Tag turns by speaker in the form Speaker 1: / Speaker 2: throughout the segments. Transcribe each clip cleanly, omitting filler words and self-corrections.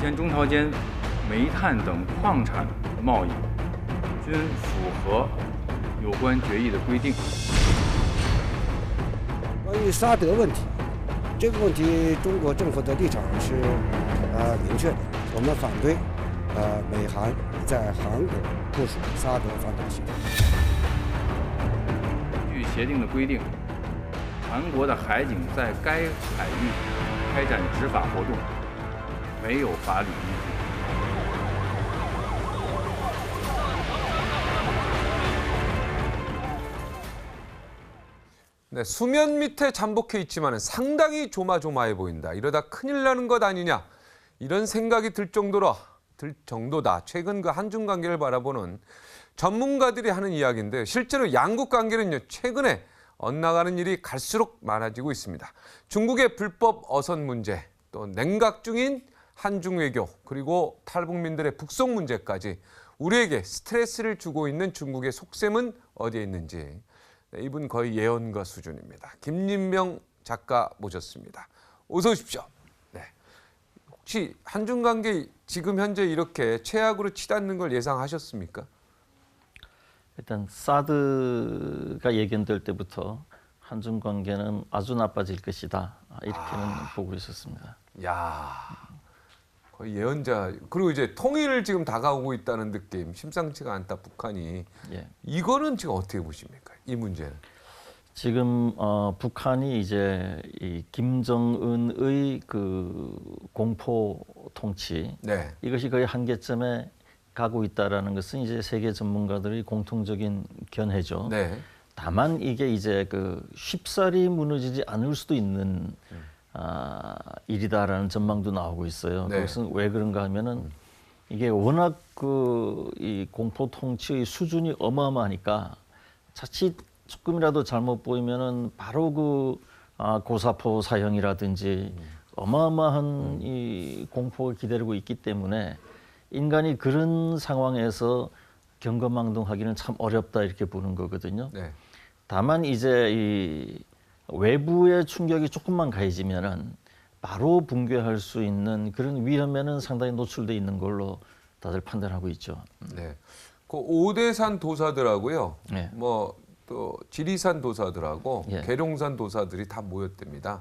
Speaker 1: 前中朝间煤炭等矿产贸易均符合有关决议的规定。
Speaker 2: 关于沙德问题，这个问题中国政府的立场是明确的，我们反对美韩在韩国部署沙德反导系统。
Speaker 1: 据协定的规定，韩国的海警在该海域开展执法活动没有法理依据。
Speaker 3: 네, 수면 밑에 잠복해 있지만 상당히 조마조마해 보인다. 이러다 큰일 나는 것 아니냐. 이런 생각이 들 정도다. 최근 그 한중 관계를 바라보는 전문가들이 하는 이야기인데 실제로 양국 관계는요. 최근에 엇나가는 일이 갈수록 많아지고 있습니다. 중국의 불법 어선 문제, 또 냉각 중인 한중 외교, 그리고 탈북민들의 북송 문제까지 우리에게 스트레스를 주고 있는 중국의 속셈은 어디에 있는지 네, 이분 거의 예언가 수준입니다. 김진명 작가 모셨습니다. 어서 오십시오. 네. 혹시 한중 관계 지금 현재 이렇게 최악으로 치닫는 걸 예상하셨습니까?
Speaker 4: 일단 사드가 예견될 때부터 한중 관계는 아주 나빠질 것이다. 이렇게는 보고 있었습니다.
Speaker 3: 야, 거의 예언자. 그리고 이제 통일을 지금 다가오고 있다는 느낌, 심상치가 않다 북한이.
Speaker 4: 예.
Speaker 3: 이거는 지금 어떻게 보십니까? 이 문제는.
Speaker 4: 지금 북한이 이제 이 김정은의 그 공포 통치
Speaker 3: 네.
Speaker 4: 이것이 거의 한계점에 가고 있다라는 것은 이제 세계 전문가들의 공통적인 견해죠.
Speaker 3: 네.
Speaker 4: 다만 이게 이제 그 쉽사리 무너지지 않을 수도 있는 일이다라는 전망도 나오고 있어요.
Speaker 3: 네.
Speaker 4: 그것은 왜 그런가 하면은 이게 워낙 그 이 공포 통치의 수준이 어마어마하니까 자칫 조금이라도 잘못 보이면은 바로 그 고사포 사형이라든지 어마어마한 이 공포가 기다리고 있기 때문에 인간이 그런 상황에서 경거망동하기는 참 어렵다 이렇게 보는 거거든요.
Speaker 3: 네.
Speaker 4: 다만 이제 이 외부의 충격이 조금만 가해지면은 바로 붕괴할 수 있는 그런 위험에는 상당히 노출돼 있는 걸로 다들 판단하고 있죠.
Speaker 3: 네. 그 오대산 도사들하고요.
Speaker 4: 네.
Speaker 3: 뭐 또 지리산 도사들하고
Speaker 4: 예.
Speaker 3: 계룡산 도사들이 다 모였답니다.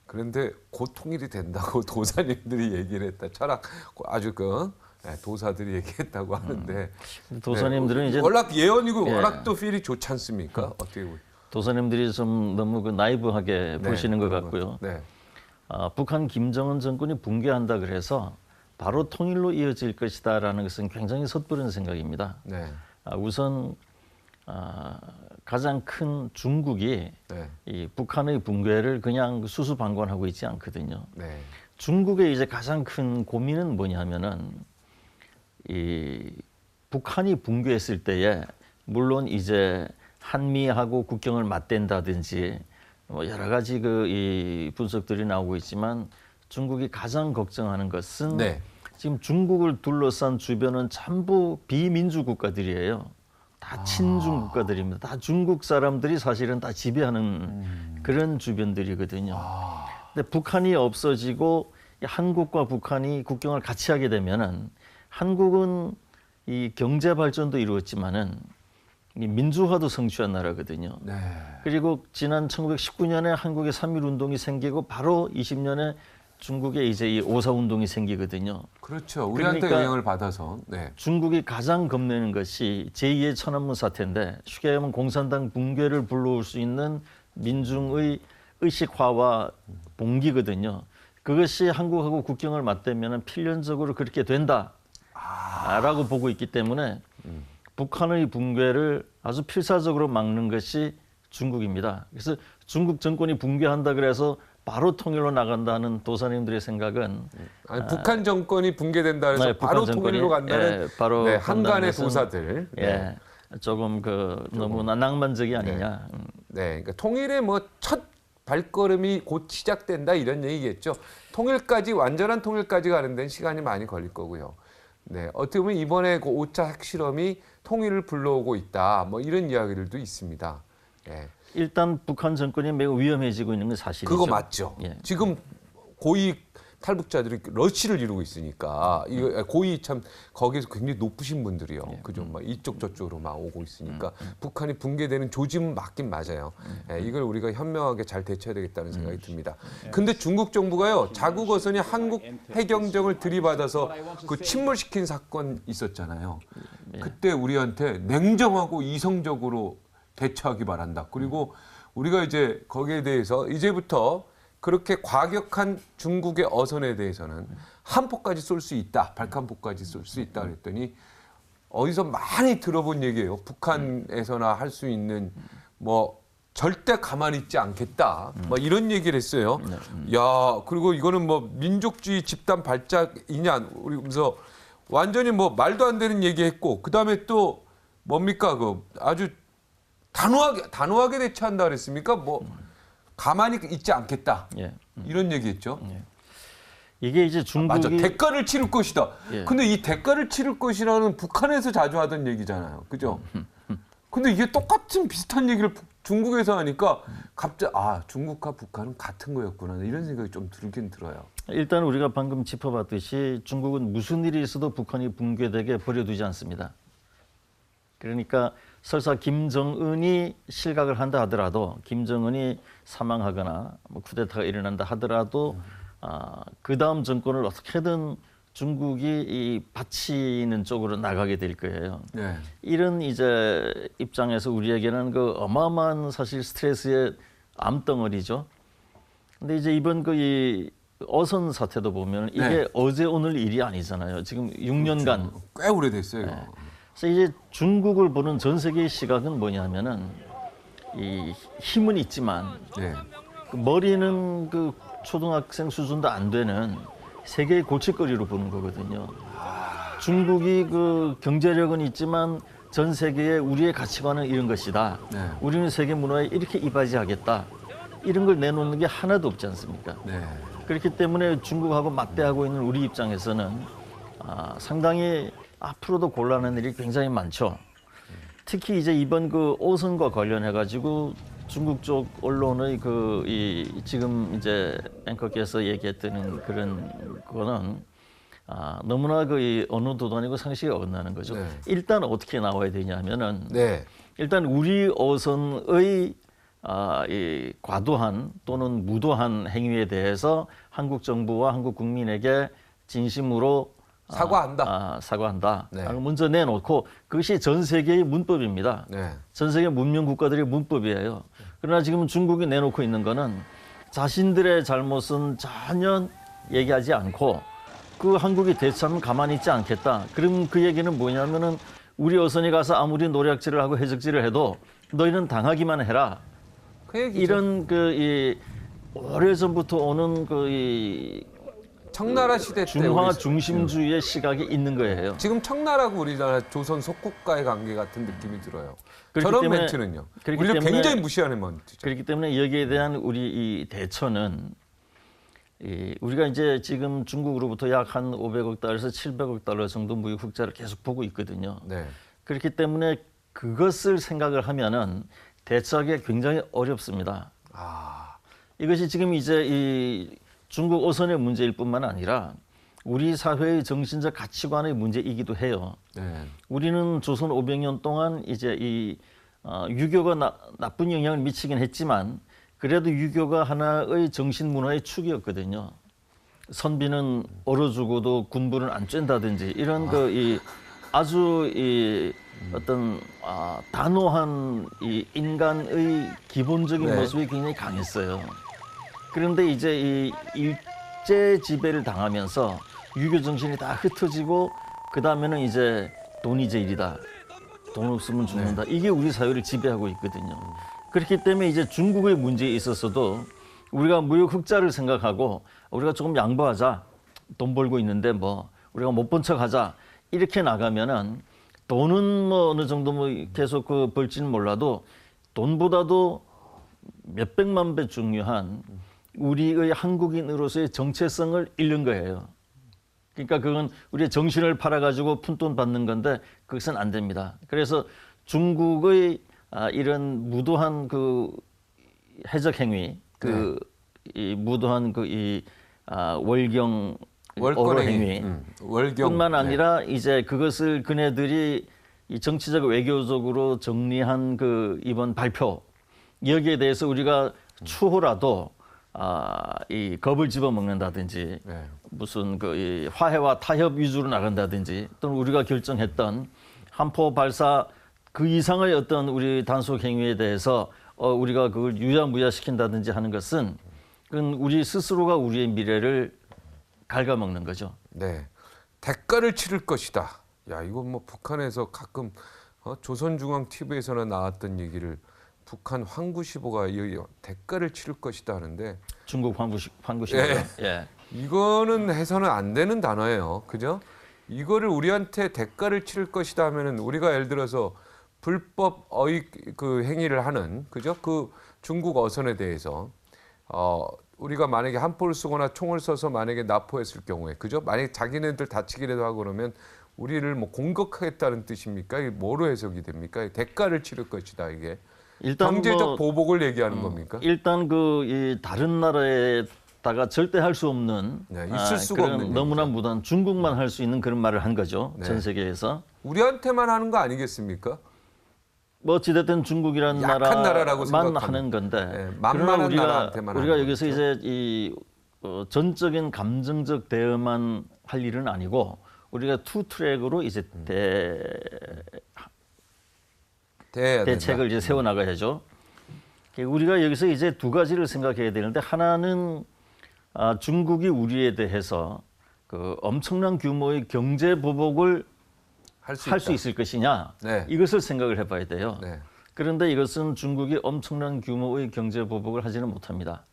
Speaker 3: 그런데 곧 통일이 된다고 도사님들이 얘기를 했다. 철학 아주 도사들이 얘기했다고 하는데
Speaker 4: 도사님들은
Speaker 3: 네,
Speaker 4: 이제
Speaker 3: 워낙 예언이고
Speaker 4: 예.
Speaker 3: 워낙 또 필이 좋지 않습니까? 어떻게 보세요?
Speaker 4: 도사님들이 좀 너무 그 나이브하게
Speaker 3: 네,
Speaker 4: 보시는 것
Speaker 3: 그런
Speaker 4: 같고요.
Speaker 3: 네.
Speaker 4: 북한 김정은 정권이 붕괴한다 그래서 바로 통일로 이어질 것이다라는 것은 굉장히 섣부른 생각입니다.
Speaker 3: 네.
Speaker 4: 우선 가장 큰 중국이
Speaker 3: 네.
Speaker 4: 이 북한의 붕괴를 그냥 수수방관하고 있지 않거든요.
Speaker 3: 네.
Speaker 4: 중국의 이제 가장 큰 고민은 뭐냐면은 이 북한이 붕괴했을 때에 물론 이제 한미하고 국경을 맞댄다든지 뭐 여러 가지 그 이 분석들이 나오고 있지만 중국이 가장 걱정하는 것은
Speaker 3: 네.
Speaker 4: 지금 중국을 둘러싼 주변은 전부 비민주 국가들이에요. 다 친중 국가들입니다. 다 중국 사람들이 사실은 다 지배하는 그런 주변들이거든요. 근데 북한이 없어지고 한국과 북한이 국경을 같이 하게 되면은 한국은 이 경제 발전도 이루었지만은 이 민주화도 성취한 나라거든요.
Speaker 3: 네.
Speaker 4: 그리고 지난 1919년에 한국의 3.1 운동이 생기고 바로 20년에 중국에 이제 이 5.4 운동이 생기거든요.
Speaker 3: 그렇죠. 우리한테
Speaker 4: 그러니까
Speaker 3: 영향을 받아서. 네.
Speaker 4: 중국이 가장 겁내는 것이 제2의 천안문 사태인데 쉽게 말하면 공산당 붕괴를 불러올 수 있는 민중의 의식화와 봉기거든요. 그것이 한국하고 국경을 맞대면 필연적으로 그렇게 된다라고 보고 있기 때문에 북한의 붕괴를 아주 필사적으로 막는 것이 중국입니다. 그래서 중국 정권이 붕괴한다 그래서 바로 통일로 나간다는 도사님들의 생각은
Speaker 3: 북한 정권이 붕괴된다 해서
Speaker 4: 네,
Speaker 3: 바로
Speaker 4: 북한
Speaker 3: 통일로 간다는
Speaker 4: 바로
Speaker 3: 네,
Speaker 4: 간다는
Speaker 3: 한간의
Speaker 4: 것은,
Speaker 3: 도사들. 네.
Speaker 4: 조금 너무나 낭만적이 아니냐.
Speaker 3: 네, 그러니까 통일의 뭐 첫 발걸음이 곧 시작된다 이런 얘기겠죠. 통일까지 완전한 통일까지 가는 데는 시간이 많이 걸릴 거고요. 네, 어떻게 보면 이번에 그 5차 핵실험이 통일을 불러오고 있다. 뭐 이런 이야기들도 있습니다. 네.
Speaker 4: 일단 북한 정권이 매우 위험해지고 있는 건 사실이죠.
Speaker 3: 그거 맞죠.
Speaker 4: 예.
Speaker 3: 지금 고위 탈북자들이 러시를 이루고 있으니까 이거 고위 참 거기서 굉장히 높으신 분들이요. 그죠? 막 이쪽 저쪽으로 막 오고 있으니까 북한이 붕괴되는 조짐은 맞긴 맞아요. 예, 이걸 우리가 현명하게 잘 대처해야 되겠다는 생각이 듭니다. 근데 중국 정부가요 자국 어선이 한국 해경정을 들이받아서 그 침몰시킨 사건 있었잖아요. 그때 우리한테 냉정하고 이성적으로 대처하기 바란다. 그리고 우리가 이제 거기에 대해서 이제부터 그렇게 과격한 중국의 어선에 대해서는 한포까지 쏠 수 있다. 발칸포까지 쏠 수 있다 그랬더니 어디서 많이 들어본 얘기예요. 북한에서나 할 수 있는 뭐 절대 가만히 있지 않겠다. 뭐 이런 얘기를 했어요. 야, 그리고 이거는 뭐 민족주의 집단 발작이냐 우리 그래서 완전히 뭐 말도 안 되는 얘기했고 그다음에 또 뭡니까 그 아주 단호하게 대처한다 그랬습니까? 뭐 가만히 있지 않겠다.
Speaker 4: 예.
Speaker 3: 이런 얘기했죠.
Speaker 4: 이게 이제 중국이
Speaker 3: 맞아. 대가를 치를 것이다.
Speaker 4: 예.
Speaker 3: 근데 이 대가를 치를 것이라는 북한에서 자주 하던 얘기잖아요. 그죠? 근데 이게 똑같은 비슷한 얘기를 중국에서 하니까 갑자기 중국과 북한은 같은 거였구나. 이런 생각이 좀 들긴 들어요.
Speaker 4: 일단 우리가 방금 짚어봤듯이 중국은 무슨 일이 있어도 북한이 붕괴되게 버려두지 않습니다. 그러니까 설사 김정은이 실각을 한다 하더라도 김정은이 사망하거나 뭐 쿠데타가 일어난다 하더라도 그 다음 정권을 어떻게든 중국이 이 바치는 쪽으로 나가게 될 거예요.
Speaker 3: 네.
Speaker 4: 이런 이제 입장에서 우리에게는 그 어마어마한 사실 스트레스의 암덩어리죠. 근데 이제 이번 그 이 어선 사태도 보면 이게
Speaker 3: 네.
Speaker 4: 어제 오늘 일이 아니잖아요. 지금 6년간.
Speaker 3: 그렇죠. 꽤 오래됐어요.
Speaker 4: 네. 그래서 이제 중국을 보는 전 세계의 시각은 뭐냐면은 이 힘은 있지만
Speaker 3: 네.
Speaker 4: 그 머리는 그 초등학생 수준도 안 되는 세계의 골칫거리로 보는 거거든요. 중국이 그 경제력은 있지만 전 세계에 우리의 가치관은 이런 것이다.
Speaker 3: 네.
Speaker 4: 우리는 세계 문화에 이렇게 이바지하겠다. 이런 걸 내놓는 게 하나도 없지 않습니까?
Speaker 3: 네.
Speaker 4: 그렇기 때문에 중국하고 맞대하고 있는 우리 입장에서는 상당히 앞으로도 곤란한 일이 굉장히 많죠. 특히 이제 이번 그 오선과 관련해 가지고 중국 쪽 언론의 그 지금 이제 앵커께서 얘기했던 그런 거는 너무나 그 언어도도 아니고 상식에 어긋나는 거죠.
Speaker 3: 네.
Speaker 4: 일단 어떻게 나와야 되냐면은
Speaker 3: 네.
Speaker 4: 일단 우리 어선의 이 과도한 또는 무도한 행위에 대해서 한국 정부와 한국 국민에게 진심으로
Speaker 3: 사과한다.
Speaker 4: 사과한다.
Speaker 3: 네.
Speaker 4: 먼저 내놓고 그것이 전 세계의 문법입니다.
Speaker 3: 네.
Speaker 4: 전 세계 문명 국가들의 문법이에요. 그러나 지금 중국이 내놓고 있는 거는 자신들의 잘못은 전혀 얘기하지 않고 그 한국이 대처하면 가만히 있지 않겠다. 그럼 그 얘기는 뭐냐면은 우리 어선이 가서 아무리 노략질을 하고 해적질을 해도 너희는 당하기만 해라.
Speaker 3: 그 얘기죠.
Speaker 4: 이런 이 오래전부터 오는 이
Speaker 3: 청나라 시대 때
Speaker 4: 중화
Speaker 3: 우리
Speaker 4: 중심주의의 시각이 있는 거예요.
Speaker 3: 지금 청나라하고 우리나라 조선 속국가의 관계 같은 느낌이 들어요.
Speaker 4: 그렇기
Speaker 3: 저런
Speaker 4: 때문에-
Speaker 3: 멘트는요.
Speaker 4: 그렇기
Speaker 3: 우리를
Speaker 4: 때문에-
Speaker 3: 굉장히 무시하는 멘트죠.
Speaker 4: 그렇기 때문에 여기에 대한 우리 이 대처는 우리가 이제 지금 중국으로부터 약 한 500억 달러에서 700억 달러 정도 무역 흑자를 계속 보고 있거든요.
Speaker 3: 네.
Speaker 4: 그렇기 때문에 그것을 생각을 하면은 대처하기가 굉장히 어렵습니다. 이것이 지금 이제 이 중국 어선의 문제일 뿐만 아니라 우리 사회의 정신적 가치관의 문제이기도 해요.
Speaker 3: 네.
Speaker 4: 우리는 조선 500년 동안 이제 이 유교가 나쁜 영향을 미치긴 했지만 그래도 유교가 하나의 정신 문화의 축이었거든요. 선비는 얼어 죽어도 군부는 안 쬐다든지 이런 아주 어떤 단호한 이 인간의 기본적인
Speaker 3: 네.
Speaker 4: 모습이 굉장히 강했어요. 그런데 이제 이 일제 지배를 당하면서 유교 정신이 다 흩어지고 그 다음에는 이제 돈이 제일이다. 돈 없으면 죽는다. 이게 우리 사회를 지배하고 있거든요. 그렇기 때문에 이제 중국의 문제에 있어서도 우리가 무역 흑자를 생각하고 우리가 조금 양보하자. 돈 벌고 있는데 뭐 우리가 못 본 척하자. 이렇게 나가면은 돈은 뭐 어느 정도 뭐 계속 벌지는 몰라도 돈보다도 몇백만 배 중요한 우리의 한국인으로서의 정체성을 잃는 거예요. 그러니까 그건 우리의 정신을 팔아가지고 푼돈 받는 건데 그것은 안 됩니다. 그래서 중국의 이런 무도한 그 해적 행위, 이 무도한 이 월경
Speaker 3: 월권
Speaker 4: 행위
Speaker 3: 월경
Speaker 4: 뿐만 아니라 이제 그것을 그네들이 이 정치적 외교적으로 정리한 그 이번 발표 여기에 대해서 우리가 추후라도 이 겁을 집어먹는다든지
Speaker 3: 네.
Speaker 4: 무슨 이 화해와 타협 위주로 나간다든지 또는 우리가 결정했던 한포 발사 그 이상의 어떤 우리 단속 행위에 대해서 우리가 그걸 유야무야시킨다든지 하는 것은 그건 우리 스스로가 우리의 미래를 갉아먹는 거죠.
Speaker 3: 네, 대가를 치를 것이다. 야, 이건 뭐 북한에서 가끔 조선중앙 TV에서나 나왔던 얘기를 북한 황구시보가 이 대가를 치를 것이다 하는데
Speaker 4: 중국 황구시보.
Speaker 3: 예.
Speaker 4: 예.
Speaker 3: 이거는 해서는 안 되는 단어예요, 그죠? 이거를 우리한테 대가를 치를 것이다 하면은 우리가 예를 들어서 불법 그 행위를 하는 그죠? 그 중국 어선에 대해서 우리가 만약에 한포를 쏘거나 총을 쏴서 만약에 납포했을 경우에 그죠? 만약에 자기네들 다치기라도 하고 그러면 우리를 뭐 공격하겠다는 뜻입니까? 이게 뭐로 해석이 됩니까? 대가를 치를 것이다 이게
Speaker 4: 일단
Speaker 3: 경제적 보복을 얘기하는 겁니까?
Speaker 4: 일단 이 다른 나라에다가 절대 할 수 없는
Speaker 3: 네, 있을 수가
Speaker 4: 그런
Speaker 3: 없는
Speaker 4: 너무나
Speaker 3: 얘기죠.
Speaker 4: 무단 중국만 할 수 있는 그런 말을 한 거죠.
Speaker 3: 네.
Speaker 4: 전 세계에서.
Speaker 3: 우리한테만 하는 거 아니겠습니까?
Speaker 4: 뭐 어찌됐든 중국이라는
Speaker 3: 약한 나라라고
Speaker 4: 나라만
Speaker 3: 생각하는.
Speaker 4: 하는 건데
Speaker 3: 네,
Speaker 4: 그러나
Speaker 3: 만만한 나라한테만
Speaker 4: 우리가
Speaker 3: 하는
Speaker 4: 여기서
Speaker 3: 거죠.
Speaker 4: 이제 이 전적인 감정적 대응만 할 일은 아니고 우리가 투 트랙으로 이제 대책을 이제 세워 나가야죠. 우리가 여기서 이제 두 가지를 생각해야 되는데 하나는 중국이 우리에 대해서 그 엄청난 규모의 경제 보복을 할 수 있을 것이냐
Speaker 3: 네.
Speaker 4: 이것을 생각을 해봐야 돼요.
Speaker 3: 네.
Speaker 4: 그런데 이것은 중국이 엄청난 규모의 경제 보복을 하지는 못합니다.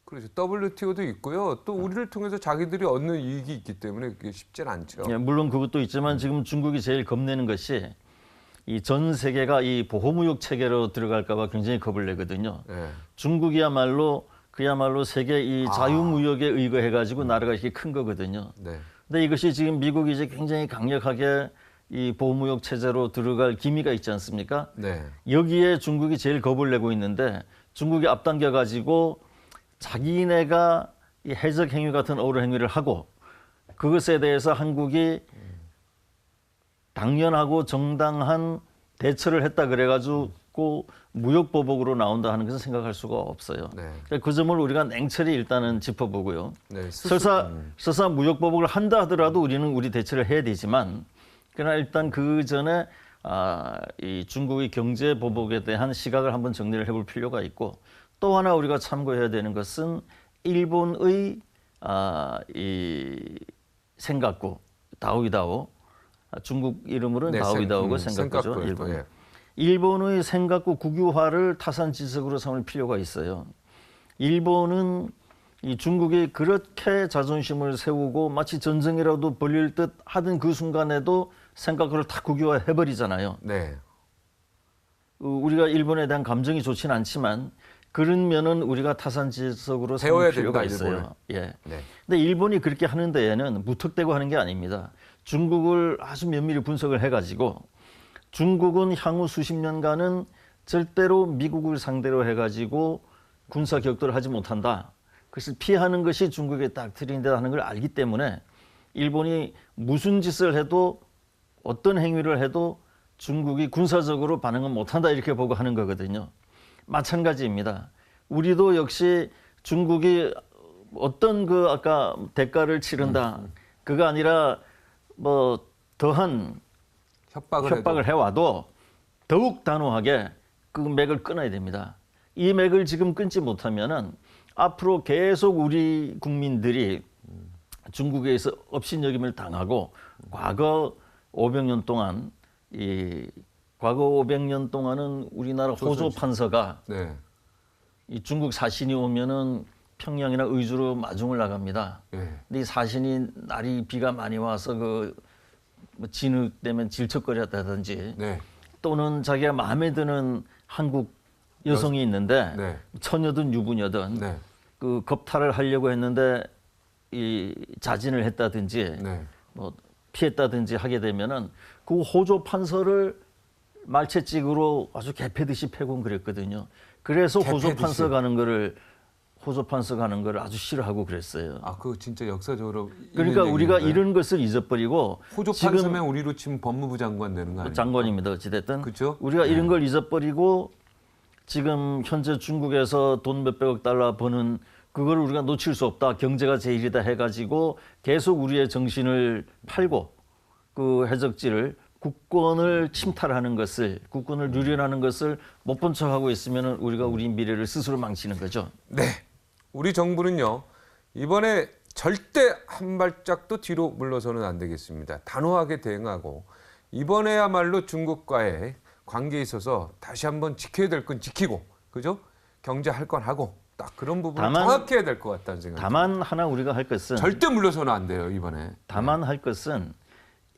Speaker 3: 그렇죠. WTO도 있고요. 또 우리를 통해서 자기들이 얻는 이익이 있기 때문에 그게 쉽지는 않죠.
Speaker 4: 예, 물론 그것도 있지만 지금 중국이 제일 겁내는 것이 이 전 세계가 이 보호무역 체계로 들어갈까봐 굉장히 겁을 내거든요.
Speaker 3: 네.
Speaker 4: 중국이야말로 세계 이 자유무역에 의거해가지고 나라가 이렇게 큰 거거든요.
Speaker 3: 네.
Speaker 4: 근데 이것이 지금 미국이 이제 굉장히 강력하게 이 보호무역 체제로 들어갈 기미가 있지 않습니까?
Speaker 3: 네.
Speaker 4: 여기에 중국이 제일 겁을 내고 있는데 중국이 앞당겨 가지고 자기네가 이 해적 행위 같은 어로 행위를 하고 그것에 대해서 한국이 당연하고 정당한 대처를 했다 그래가지고 무역 보복으로 나온다 하는 것은 생각할 수가 없어요.
Speaker 3: 네.
Speaker 4: 그러니까 그 점을 우리가 냉철히 일단은 짚어보고요.
Speaker 3: 네.
Speaker 4: 설사 무역 보복을 한다 하더라도 우리는 우리 대처를 해야 되지만 그러나 일단 그 전에 이 중국의 경제 보복에 대한 시각을 한번 정리를 해볼 필요가 있고 또 하나 우리가 참고해야 되는 것은 일본의 이 생각구 다오이다오 중국 이름으로는
Speaker 3: 네,
Speaker 4: 다오이다오가 생각구죠.
Speaker 3: 생각구예요.
Speaker 4: 일본.
Speaker 3: 예.
Speaker 4: 일본의 생각구 국유화를 타산지석으로 삼을 필요가 있어요. 일본은 이 중국이 그렇게 자존심을 세우고 마치 전쟁이라도 벌릴 듯 하던 그 순간에도 생각구를 다 국유화해버리잖아요.
Speaker 3: 네.
Speaker 4: 우리가 일본에 대한 감정이 좋지는 않지만 그런 면은 우리가 타산지석으로
Speaker 3: 배워야
Speaker 4: 삼을 필요가
Speaker 3: 된다,
Speaker 4: 있어요.
Speaker 3: 일본을.
Speaker 4: 예.
Speaker 3: 네.
Speaker 4: 근데 일본이 그렇게 하는 데에는 무턱대고 하는 게 아닙니다. 중국을 아주 면밀히 분석을 해가지고 중국은 향후 수십 년간은 절대로 미국을 상대로 해가지고 군사 격돌을 하지 못한다. 그것을 피하는 것이 중국의 닥트린이다 하는 걸 알기 때문에 일본이 무슨 짓을 해도 어떤 행위를 해도 중국이 군사적으로 반응은 못한다 이렇게 보고 하는 거거든요. 마찬가지입니다. 우리도 역시 중국이 어떤 아까 대가를 치른다. 그거 아니라 뭐 더한 협박을 해와도 더욱 단호하게 그 맥을 끊어야 됩니다. 이 맥을 지금 끊지 못하면은 앞으로 계속 우리 국민들이 중국에서 업신여김을 당하고 과거 500년 동안 과거 500년 동안은 우리나라 호조 판서가
Speaker 3: 네.
Speaker 4: 이 중국 사신이 오면은 평양이나 의주로 마중을 나갑니다.
Speaker 3: 네.
Speaker 4: 근데 이 사신이 날이 비가 많이 와서 뭐 진흙되면 질척거렸다든지
Speaker 3: 네.
Speaker 4: 또는 자기가 마음에 드는 한국 여성이 있는데
Speaker 3: 네.
Speaker 4: 처녀든 유부녀든
Speaker 3: 네.
Speaker 4: 그 겁탈을 하려고 했는데 이 자진을 했다든지
Speaker 3: 네.
Speaker 4: 뭐 피했다든지 하게 되면은 그 호조 판서를 말채찍으로 아주 개패듯이 패곤 그랬거든요. 그래서 호조
Speaker 3: 개패듯이.
Speaker 4: 판서 가는 거를 호조 판석하는 걸 아주 싫어하고 그랬어요.
Speaker 3: 아, 그거 진짜 역사적으로
Speaker 4: 그러니까
Speaker 3: 있는
Speaker 4: 우리가
Speaker 3: 얘기인가요?
Speaker 4: 이런 것을 잊어버리고
Speaker 3: 호조
Speaker 4: 지금
Speaker 3: 판서면 우리로 치면 법무부 장관 되는 거 아니에요?
Speaker 4: 장관입니다. 어찌됐든
Speaker 3: 그죠?
Speaker 4: 우리가
Speaker 3: 네.
Speaker 4: 이런 걸 잊어버리고 지금 현재 중국에서 돈 몇백억 달러 버는 그걸 우리가 놓칠 수 없다. 경제가 제일이다 해가지고 계속 우리의 정신을 팔고 그 해적지를 국권을 침탈하는 것을 국권을 누려하는 것을 못 본 척하고 있으면 우리가 우리 미래를 스스로 망치는 거죠.
Speaker 3: 네, 우리 정부는요 이번에 절대 한 발짝도 뒤로 물러서는 안 되겠습니다. 단호하게 대응하고 이번에야말로 중국과의 관계에 있어서 다시 한번 지켜야 될 건 지키고, 그죠? 경제할 건 하고 딱 그런 부분을 정확히 해야 될 것 같다는 생각이
Speaker 4: 다만 하나 우리가 할 것은
Speaker 3: 절대 물러서는 안 돼요 이번에.
Speaker 4: 다만 할 것은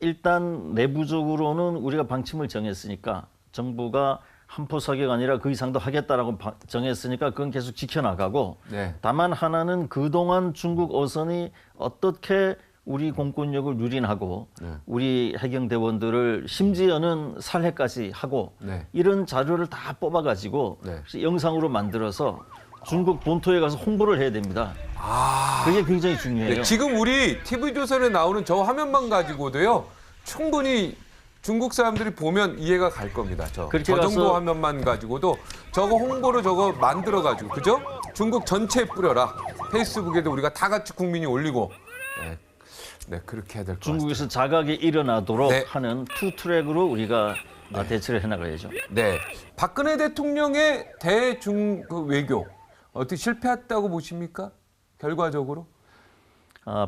Speaker 4: 일단 내부적으로는 우리가 방침을 정했으니까 정부가 한포 사격 아니라 그 이상도 하겠다라고 정했으니까 그건 계속 지켜나가고
Speaker 3: 네.
Speaker 4: 다만 하나는 그동안 중국 어선이 어떻게 우리 공권력을 유린하고
Speaker 3: 네.
Speaker 4: 우리 해경대원들을 심지어는 살해까지 하고
Speaker 3: 네.
Speaker 4: 이런 자료를 다 뽑아가지고
Speaker 3: 네.
Speaker 4: 영상으로 만들어서 중국 본토에 가서 홍보를 해야 됩니다. 그게 굉장히 중요해요.
Speaker 3: 네, 지금 우리 TV조선에 나오는 저 화면만 가지고도요 충분히 중국 사람들이 보면 이해가 갈 겁니다. 저
Speaker 4: 그렇게
Speaker 3: 정도
Speaker 4: 가서-
Speaker 3: 화면만 가지고도 저거 홍보를 저거 만들어가지고, 그죠? 중국 전체에 뿌려라. 페이스북에도 우리가 다 같이 국민이 올리고. 네, 네 그렇게 해야 될 것 같습니다.
Speaker 4: 중국에서 자각이 일어나도록
Speaker 3: 네.
Speaker 4: 하는 투 트랙으로 우리가 대처를 해나가야죠.
Speaker 3: 네, 박근혜 대통령의 대중 그 외교 어떻게 실패했다고 보십니까? 결과적으로?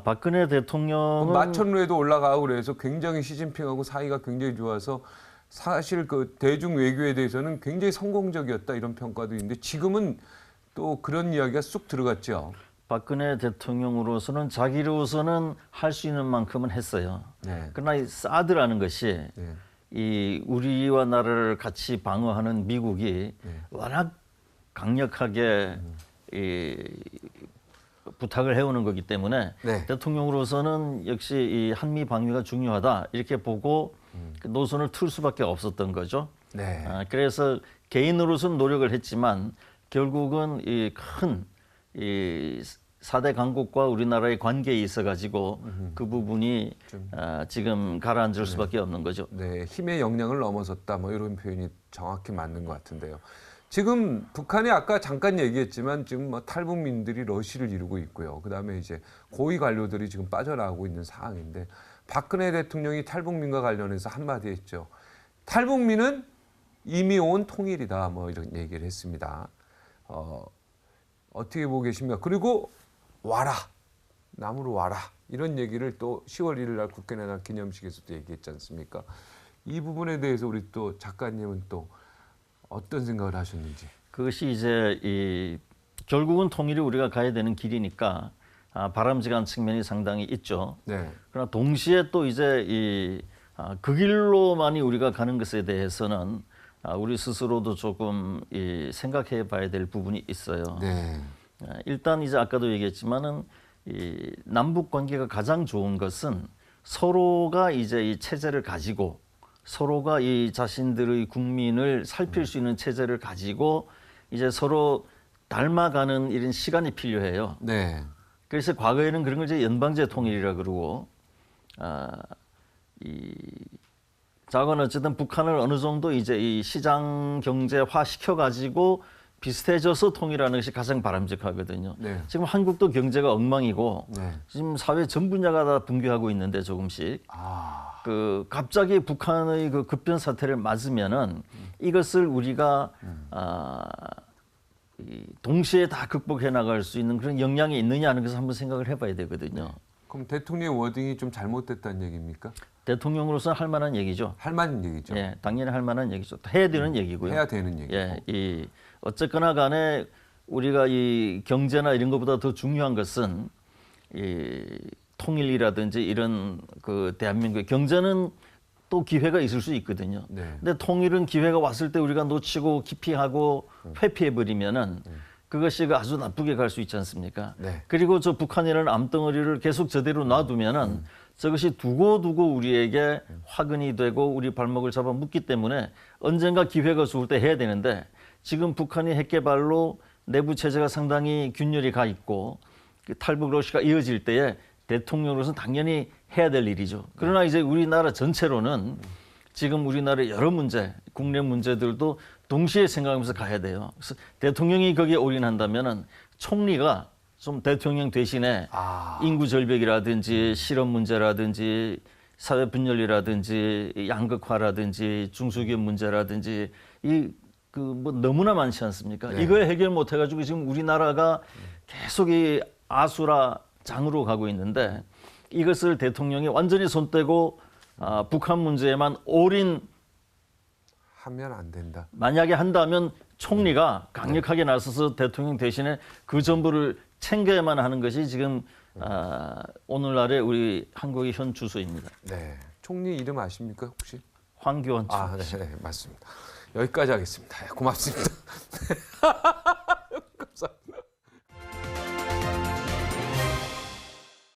Speaker 4: 박근혜 대통령은
Speaker 3: 마천루에도 올라가고 그래서 굉장히 시진핑하고 사이가 굉장히 좋아서 사실 그 대중 외교에 대해서는 굉장히 성공적이었다 이런 평가도 있는데 지금은 또 그런 이야기가 쑥 들어갔죠.
Speaker 4: 박근혜 대통령으로서는 자기로서는 할 수 있는 만큼은 했어요.
Speaker 3: 네.
Speaker 4: 그러나 이 사드라는 것이
Speaker 3: 네.
Speaker 4: 이 우리와 나라를 같이 방어하는 미국이 워낙 강력하게 이 부탁을 해오는 거기 때문에
Speaker 3: 네.
Speaker 4: 대통령으로서는 역시 이 한미 방위가 중요하다 이렇게 보고 그 노선을 틀 수밖에 없었던 거죠.
Speaker 3: 네.
Speaker 4: 그래서 개인으로서는 노력을 했지만 결국은 이 큰 이 4대 강국과 우리나라의 관계에 있어 가지고 그 부분이 지금 가라앉을 수밖에 없는 거죠.
Speaker 3: 네, 힘의 역량을 넘어섰다 뭐 이런 표현이 정확히 맞는 것 같은데요. 지금 북한이 아까 잠깐 얘기했지만 지금 뭐 탈북민들이 러시를 이루고 있고요. 그다음에 이제 고위 관료들이 지금 빠져나가고 있는 상황인데 박근혜 대통령이 탈북민과 관련해서 한마디 했죠. 탈북민은 이미 온 통일이다 뭐 이런 얘기를 했습니다. 어떻게 보고 계십니까? 그리고 와라, 남으로 와라 이런 얘기를 또 10월 1일 날 국회내날 기념식에서도 얘기했지 않습니까? 이 부분에 대해서 우리 또 작가님은 또 어떤 생각을 하셨는지.
Speaker 4: 그것이 이제 이 결국은 통일이 우리가 가야 되는 길이니까 바람직한 측면이 상당히 있죠.
Speaker 3: 네.
Speaker 4: 그러나 동시에 또 이제 그 길로만이 우리가 가는 것에 대해서는 우리 스스로도 조금 생각해 봐야 될 부분이 있어요.
Speaker 3: 네.
Speaker 4: 일단 이제 아까도 얘기했지만은 이 남북 관계가 가장 좋은 것은 서로가 이제 이 체제를 가지고 서로가 이 자신들의 국민을 살필 수 있는 체제를 가지고 이제 서로 닮아가는 이런 시간이 필요해요.
Speaker 3: 네.
Speaker 4: 그래서 과거에는 그런 걸 이제 연방제 통일이라 그러고 자고는 어쨌든 북한을 어느 정도 이제 이 시장 경제화 시켜 가지고 비슷해져서 통일하는 것이 가장 바람직하거든요.
Speaker 3: 네.
Speaker 4: 지금 한국도 경제가 엉망이고
Speaker 3: 네.
Speaker 4: 지금 사회 전 분야가 다 붕괴하고 있는데 조금씩 그 갑자기 북한의 그 급변 사태를 맞으면은 이것을 우리가 동시에 다 극복해 나갈 수 있는 그런 역량이 있느냐 하는 것을 한번 생각을 해봐야 되거든요.
Speaker 3: 그럼 대통령의 워딩이 좀 잘못됐다는 얘기입니까?
Speaker 4: 대통령으로서는 할 만한 얘기죠.
Speaker 3: 할 만한 얘기죠.
Speaker 4: 예, 당연히 할 만한 얘기죠. 해야 되는 얘기고요.
Speaker 3: 해야 되는 얘기고.
Speaker 4: 예, 이 어쨌거나 간에 우리가 이 경제나 이런 것보다 더 중요한 것은 이 통일이라든지 이런 그 대한민국의 경제는 또 기회가 있을 수 있거든요.
Speaker 3: 네.
Speaker 4: 근데 통일은 기회가 왔을 때 우리가 놓치고 기피하고 회피해 버리면은 그것이 아주 나쁘게 갈 수 있지 않습니까?
Speaker 3: 네.
Speaker 4: 그리고 저 북한이라는 암덩어리를 계속 저대로 놔두면은 저것이 두고두고 우리에게 화근이 되고 우리 발목을 잡아 묶기 때문에 언젠가 기회가 좋을 때 해야 되는데 지금 북한이 핵개발로 내부 체제가 상당히 균열이 가 있고 그 탈북 러시가 이어질 때에 대통령으로서는 당연히 해야 될 일이죠. 그러나 이제 우리나라 전체로는 지금 우리나라의 여러 문제, 국내 문제들도 동시에 생각하면서 가야 돼요. 그래서 대통령이 거기에 올인한다면은 총리가 좀 대통령 대신에 인구 절벽이라든지 실업 문제라든지 사회 분열이라든지 양극화라든지 중소기업 문제라든지 뭐 너무나 많지 않습니까?
Speaker 3: 네.
Speaker 4: 이거에 해결 못 해가지고 지금 우리나라가 계속 이 아수라 장으로 가고 있는데 이것을 대통령이 완전히 손 떼고 북한 문제에만 올인
Speaker 3: 하면 안 된다.
Speaker 4: 만약에 한다면 총리가 강력하게 나서서 대통령 대신에 그 정부를 챙겨야만 하는 것이 지금 오늘날의 우리 한국의 현 주소입니다.
Speaker 3: 네. 총리 이름 아십니까 혹시?
Speaker 4: 황교안 총리.
Speaker 3: 아, 네, 맞습니다. 여기까지 하겠습니다. 고맙습니다. 감사합니다.